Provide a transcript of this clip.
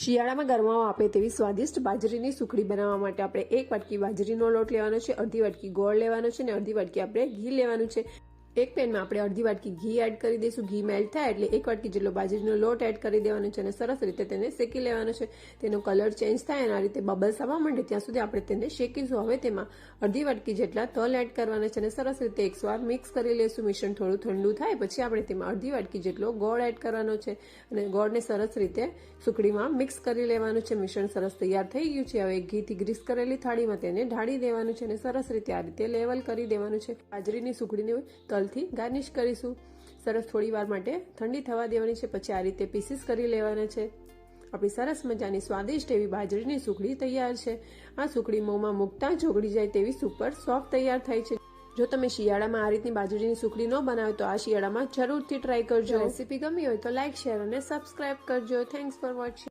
શિયાળામાં ગરમાવા આપે તેવી સ્વાદિષ્ટ બાજરીની સુખડી બનાવવા માટે આપણે 1 વાટકી બાજરીનો લોટ લેવાનો છે, અડધી વાટકી ગોળ લેવાનો છે અને અડધી વાટકી આપણે ઘી લેવાનું છે। એક પેનમાં આપણે અડધી વાટકી ઘી એડ કરી દઈશું। ઘી મેલ્ટ થાય એટલે 1 વાટકી જેટલો બાજરીનો લોટ એડ કરી દેવાનો છે અને સરસ રીતે તેને શેકી લેવાનો છે। તેનો કલર ચેન્જ થાય અને આ રીતે બબલ્સ આવવા માંડે ત્યાં સુધી આપણે તેને શેકીશું। હવે તેમાં અડધી વાટકી જેટલા તલ એડ કરવાના છે અને સરસ રીતે એકવાર મિક્સ કરી લઈશું। મિશ્રણ થોડું ઠંડુ થાય પછી આપણે તેમાં અડધી વાટકી જેટલો ગોળ એડ કરવાનો છે અને ગોળને સરસ રીતે સુખડીમાં મિક્સ કરી લેવાનું છે। મિશ્રણ સરસ તૈયાર થઈ ગયું છે। હવે ઘીથી ગ્રીસ કરેલી થાળીમાં તેને ઢાળી દેવાનું છે અને સરસ રીતે આ રીતે લેવલ કરી દેવાનું છે। બાજરીની સુખડીને તલથી ગાર્નિશ કરીશું। સરસ થોડી વાર માટે ઠંડી થવા દેવાની છે, પછી આ રીતે પીસીસ કરી લેવાના છે। આપણી સરસ મજાની સ્વાદિષ્ટ એવી બાજરીની સુખડી તૈયાર છે। આ સુખડી મોંમાં મૂકતા જ ઓગળી જાય તેવી સુપર સોફ્ટ તૈયાર થાય છે। જો તમે શિયાળામાં આ રીતની બાજરીની સુખડી ન બનાવો તો આ શિયાળામાં જરૂરથી ટ્રાય કરજો। રેસીપી ગમી હોય તો લાઇક, શેર અને સબસ્ક્રાઇબ કરજો। Thanks for watching.